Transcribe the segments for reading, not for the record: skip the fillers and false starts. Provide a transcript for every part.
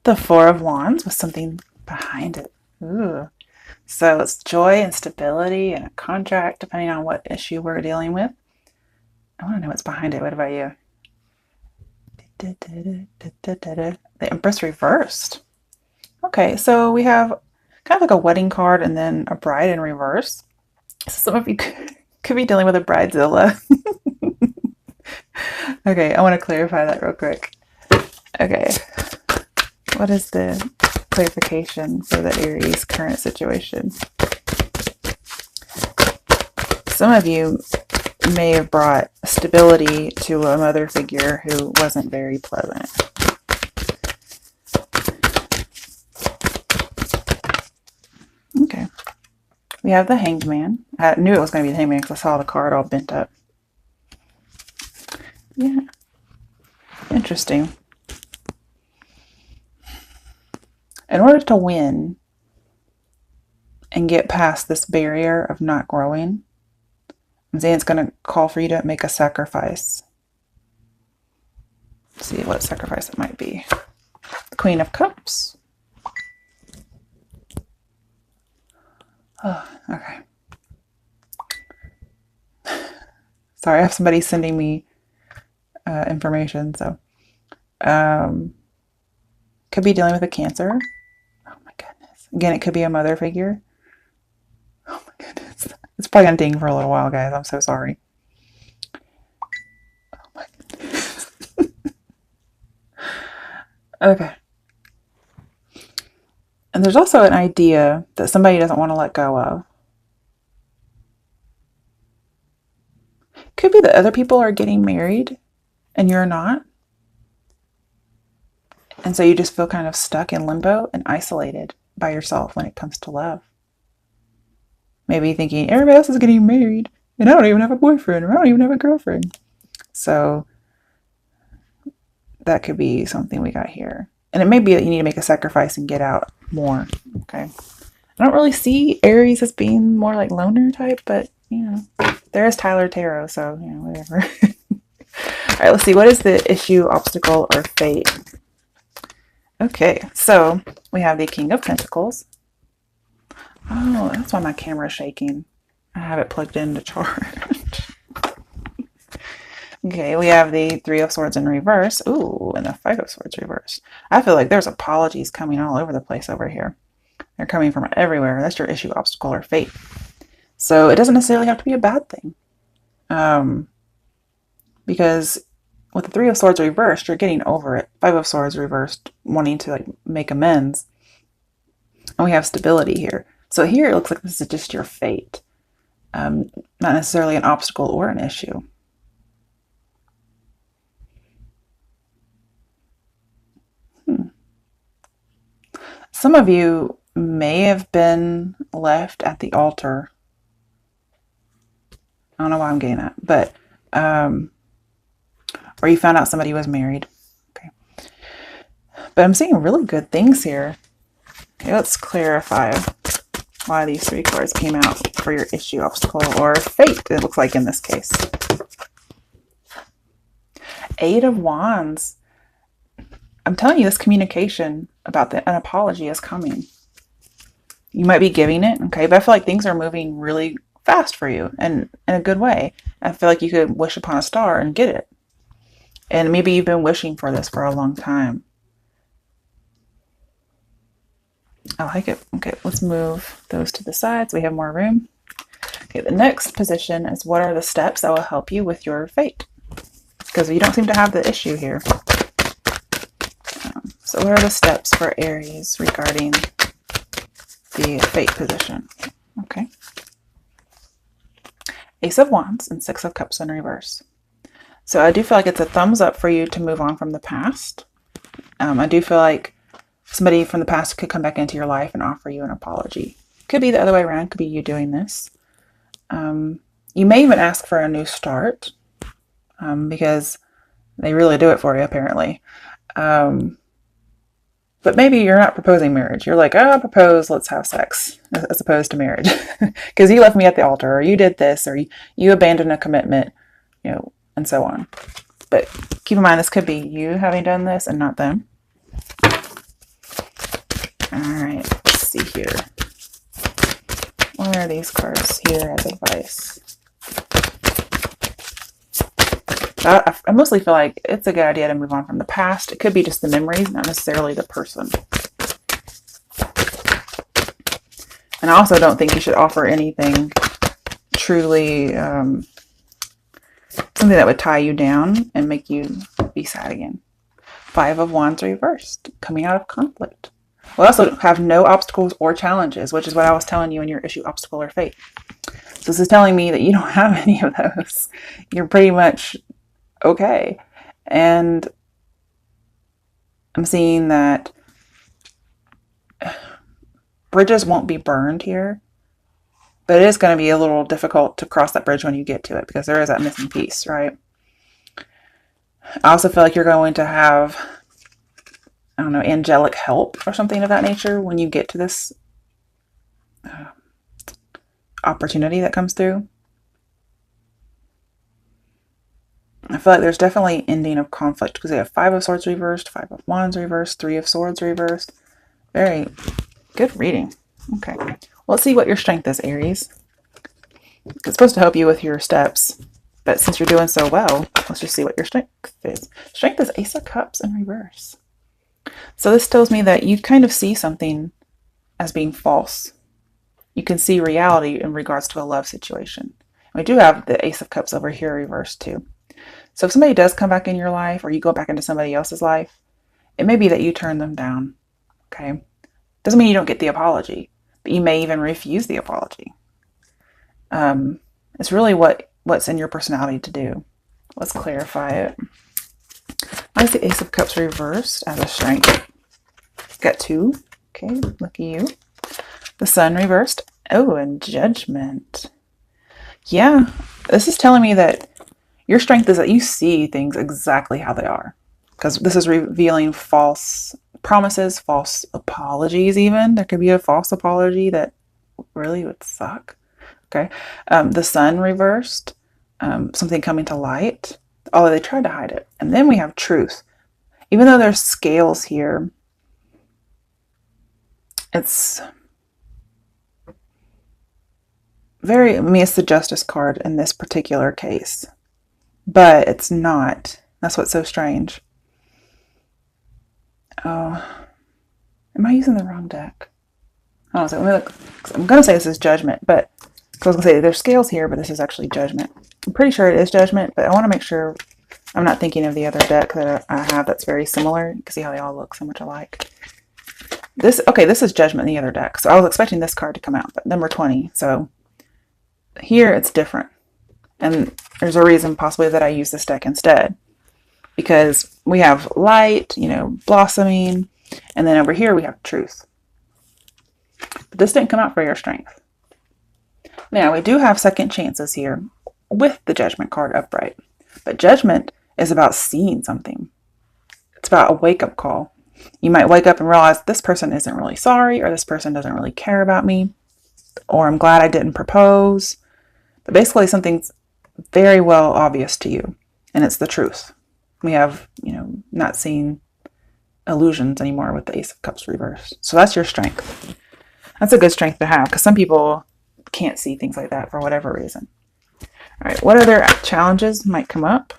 The Four of Wands with something behind it. Ooh. So it's joy and stability and a contract, depending on what issue we're dealing with. I want to know what's behind it. What about you? The Empress reversed. Okay, so we have kind of like a wedding card and then a bride in reverse. So some of you could be dealing with a bridezilla. Okay, I want to clarify that real quick. Okay, what is the clarification for the Aries current situation? Some of you may have brought stability to a mother figure who wasn't very pleasant. Okay. We have the Hanged Man. I knew it was going to be the Hanged Man because I saw the card all bent up. Yeah. Interesting. In order to win and get past this barrier of not growing, I'm saying it's going to call for you to make a sacrifice. Let's see what sacrifice it might be. The Queen of Cups. Oh, okay. Sorry, I have somebody sending me information, so could be dealing with a Cancer. Oh my goodness. Again, it could be a mother figure. Oh my goodness. It's probably gonna ding for a little while, guys. I'm so sorry. Oh my goodness. Okay. And there's also an idea that somebody doesn't want to let go of. Could be that other people are getting married and you're not. And so you just feel kind of stuck in limbo and isolated by yourself when it comes to love. Maybe thinking, everybody else is getting married and I don't even have a boyfriend or I don't even have a girlfriend. So that could be something we got here. And it may be that you need to make a sacrifice and get out more. Okay. I don't really see Aries as being more like loner type, but you know, there is Tyler Tarot, so you know, whatever. All right, let's see. What is the issue, obstacle, or fate? Okay, so we have the King of Pentacles. Oh, that's why my camera's shaking. I have it plugged in to charge. Okay, we have the Three of Swords in reverse. Ooh, and the Five of Swords reversed. I feel like there's apologies coming all over the place over here. They're coming from everywhere. That's your issue, obstacle, or fate. So it doesn't necessarily have to be a bad thing. Because with the Three of Swords reversed, you're getting over it. Five of Swords reversed, wanting to like make amends. And we have stability here. So here it looks like this is just your fate. Not necessarily an obstacle or an issue. Some of you may have been left at the altar. I don't know why I'm getting that, but or you found out somebody was married. Okay. But I'm seeing really good things here. Okay, let's clarify why these three cards came out for your issue, obstacle, or fate, it looks like in this case. Eight of Wands. I'm telling you, this communication about an apology is coming. You might be giving it, okay, but I feel like things are moving really fast for you and in a good way. I feel like you could wish upon a star and get it. And maybe you've been wishing for this for a long time. I like it. Okay, let's move those to the side so we have more room. Okay, the next position is what are the steps that will help you with your fate? Because you don't seem to have the issue here. So what are the steps for Aries regarding the fate position? Okay. Ace of Wands and Six of Cups in reverse. So I do feel like it's a thumbs up for you to move on from the past. I do feel like somebody from the past could come back into your life and offer you an apology. Could be the other way around. Could be you doing this. You may even ask for a new start because they really do it for you, apparently. But maybe you're not proposing marriage. You're like, oh, I'll propose, let's have sex, as opposed to marriage. Because you left me at the altar, or you did this, or you abandoned a commitment, you know, and so on. But keep in mind, this could be you having done this and not them. All right, let's see here. What are these cards here as advice? I mostly feel like it's a good idea to move on from the past. It could be just the memories, not necessarily the person. And I also don't think you should offer anything truly something that would tie you down and make you be sad again. 5 of Wands reversed, coming out of conflict. We also have no obstacles or challenges, which is what I was telling you in your issue, obstacle or fate. So this is telling me that you don't have any of those. You're pretty much okay. And I'm seeing that bridges won't be burned here, but it is going to be a little difficult to cross that bridge when you get to it because there is that missing piece, right? I also feel like you're going to have, I don't know, angelic help or something of that nature when you get to this opportunity that comes through. I feel like there's definitely ending of conflict because we have 5 of Swords reversed, 5 of Wands reversed, 3 of Swords reversed. Very good reading. Okay. Well, let's see what your strength is, Aries. It's supposed to help you with your steps, but since you're doing so well, let's just see what your strength is. Strength is Ace of Cups in reverse. So this tells me that you kind of see something as being false. You can see reality in regards to a love situation. We do have the Ace of Cups over here reversed too. So if somebody does come back in your life or you go back into somebody else's life, it may be that you turn them down. Okay. Doesn't mean you don't get the apology, but you may even refuse the apology. It's really what's in your personality to do. Let's clarify it. I see Ace of Cups reversed as a strength. Got 2. Okay, lucky you. The Sun reversed. Oh, and Judgment. Yeah, this is telling me that your strength is that you see things exactly how they are. Because this is revealing false promises, false apologies even. There could be a false apology that really would suck. Okay. The Sun reversed. Something coming to light. Although they tried to hide it. And then we have Truth. Even though there's scales here, it's very, I mean, it's the Justice card in this particular case. But it's not. That's what's so strange. Oh, am I using the wrong deck? Oh, so let me look. I'm going to say this is Judgment, but I was going to say there's scales here, but this is actually Judgment. I'm pretty sure it is Judgment, but I want to make sure I'm not thinking of the other deck that I have that's very similar. You can see how they all look so much alike. This is Judgment in the other deck. So I was expecting this card to come out, but number 20. So here it's different. And there's a reason possibly that I use this deck instead. Because we have light, blossoming, and then over here we have Truth. But this didn't come out for your strength. Now, we do have second chances here with the Judgment card upright. But Judgment is about seeing something. It's about a wake-up call. You might wake up and realize this person isn't really sorry, or this person doesn't really care about me, or I'm glad I didn't propose. But basically something's very well obvious to you, and it's the truth. We have, not seeing illusions anymore with the Ace of Cups reversed. So that's your strength. That's a good strength to have because some people can't see things like that for whatever reason. All right, what other challenges might come up?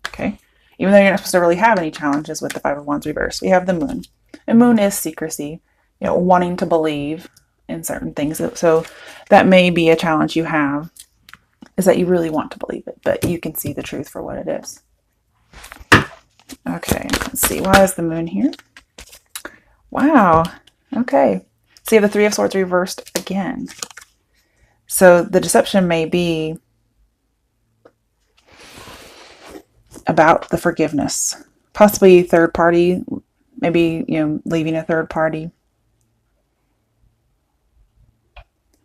Okay, even though you're not supposed to really have any challenges with the 5 of Wands reversed, we have the Moon. And Moon is secrecy, wanting to believe in certain things. So that may be a challenge you have, is that you really want to believe it, but you can see the truth for what it is. Okay, let's see. Why is the Moon here? Wow. Okay. So you have the 3 of Swords reversed again. So the deception may be about the forgiveness. Possibly third party. Maybe, leaving a third party.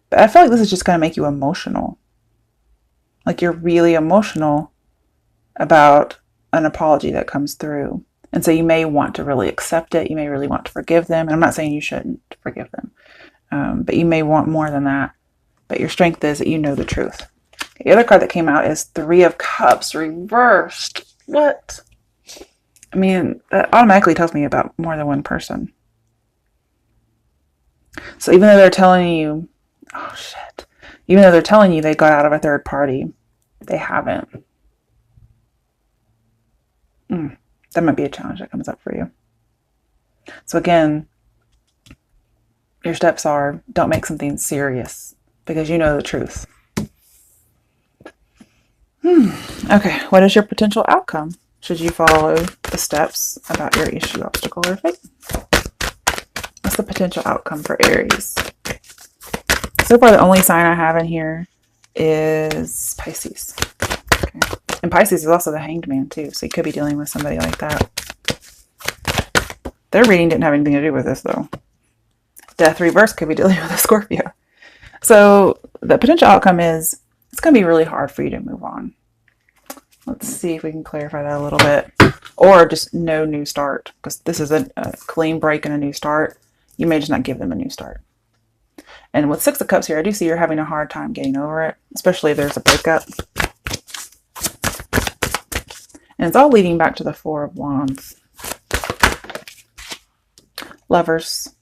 But I feel like this is just going to make you emotional. Like you're really emotional about an apology that comes through. And so you may want to really accept it. You may really want to forgive them. And I'm not saying you shouldn't forgive them. But you may want more than that. But your strength is that you know the truth. The other card that came out is 3 of Cups reversed. What? I mean, that automatically tells me about more than one person. So even though they're telling you, oh shit, even though they're telling you they got out of a third party, they haven't. That might be a challenge that comes up for you. So again, your steps are, don't make something serious because you know the truth. Okay, what is your potential outcome? Should you follow the steps about your issue, obstacle, or fate? What's the potential outcome for Aries? So far, the only sign I have in here is Pisces. Okay. And Pisces is also the Hanged Man, too, so you could be dealing with somebody like that. Their reading didn't have anything to do with this, though. Death reverse could be dealing with a Scorpio. So the potential outcome is it's going to be really hard for you to move on. Let's see if we can clarify that a little bit. Or just no new start, because this is a clean break and a new start. You may just not give them a new start. And with Six of Cups here, I do see you're having a hard time getting over it, especially if there's a breakup. And it's all leading back to the Four of Wands. Lovers.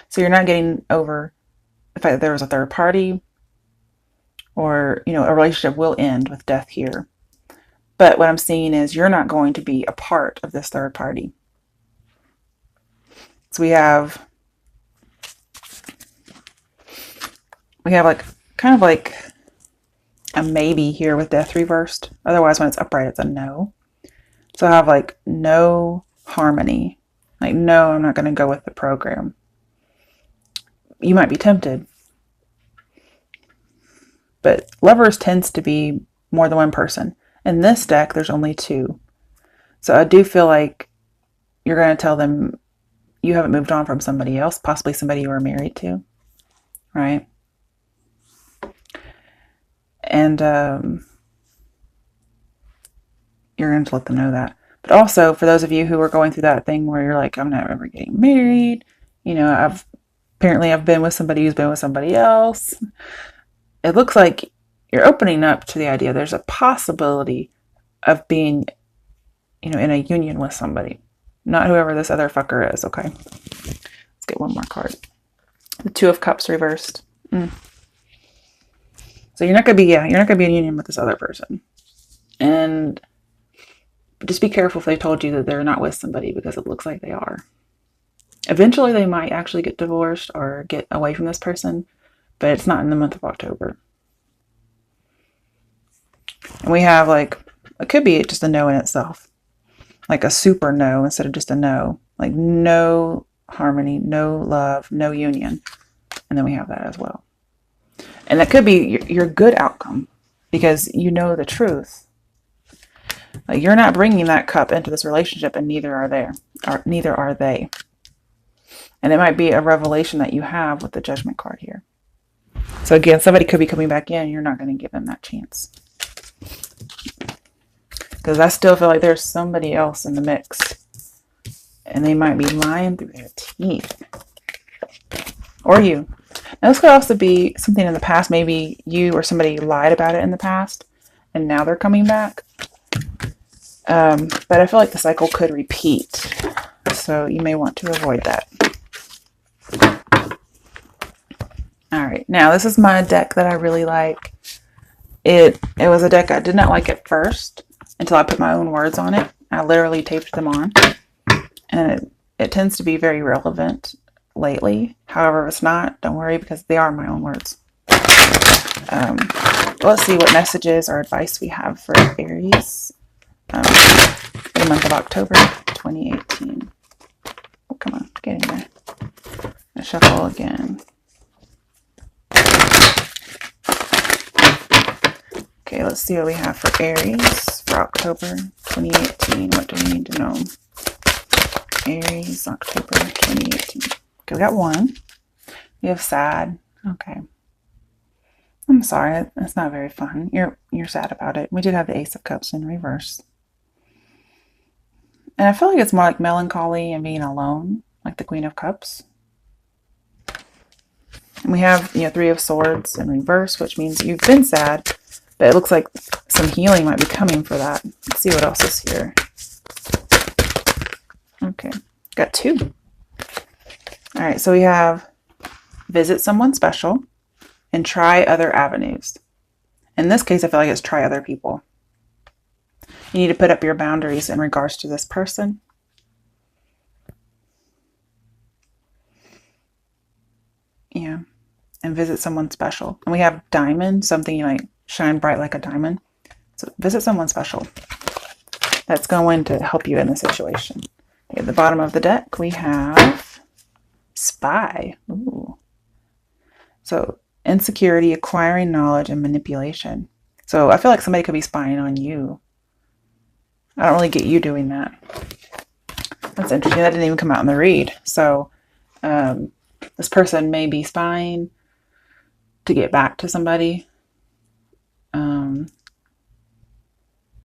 So you're not getting over the fact that there was a third party, or, you know, a relationship will end with death here. But what I'm seeing is you're not going to be a part of this third party. So we have like kind of like a maybe here with death reversed. Otherwise, when it's upright, it's a no. So I have like no harmony. Like, no, I'm not going to go with the program. You might be tempted. But lovers tends to be more than one person. In this deck, there's only two. So I do feel like you're going to tell them you haven't moved on from somebody else, possibly somebody you were married to, right? And you're going to let them know that. But also, for those of you who are going through that thing where you're like, I'm not ever getting married, you know, I've been with somebody who's been with somebody else. It looks like you're opening up to the idea there's a possibility of being, you know, in a union with somebody. Not whoever this other fucker is, okay? Let's get one more card. The Two of Cups reversed. So you're not gonna be in union with this other person. And just be careful if they told you that they're not with somebody, because it looks like they are. Eventually they might actually get divorced or get away from this person, but it's not in the month of October. And we have like, it could be just a no in itself. Like a super no instead of just a no. Like no harmony, no love, no union. And then we have that as well. And that could be your good outcome, because you know the truth. Like, you're not bringing that cup into this relationship, and neither are they. And it might be a revelation that you have with the Judgment card here. So again, somebody could be coming back in, and you're not going to give them that chance. Because I still feel like there's somebody else in the mix, and they might be lying through their teeth. Or you. Now, this could also be something in the past. Maybe you or somebody lied about it in the past, and now they're coming back. But I feel like the cycle could repeat. So you may want to avoid that. All right. Now, this is my deck that I really like. It was a deck I did not like at first until I put my own words on it. I literally taped them on. And it tends to be very relevant lately. However, if it's not, don't worry, because they are my own words. Let's see what messages or advice we have for Aries for the month of October 2018. Oh, come on, get in there. I'll shuffle again. Okay, let's see what we have for Aries for October 2018. What do we need to know? Aries, October 2018. Okay, we got one. We have sad. Okay. I'm sorry, that's not very fun. You're sad about it. We did have the Ace of Cups in reverse. And I feel like it's more like melancholy and being alone, like the Queen of Cups. And we have, Three of Swords in reverse, which means you've been sad, but it looks like some healing might be coming for that. Let's see what else is here. Okay, got two. All right, so we have visit someone special, and try other avenues. In this case, I feel like it's try other people. You need to put up your boundaries in regards to this person. Yeah. And visit someone special. And we have diamond, something you like shine bright like a diamond. So visit someone special. That's going to help you in the situation. At the bottom of the deck, we have spy. Ooh. So insecurity, acquiring knowledge, and manipulation. So I feel like somebody could be spying on you. I don't really get you doing that. That's interesting. That didn't even come out in the read. So this person may be spying to get back to somebody.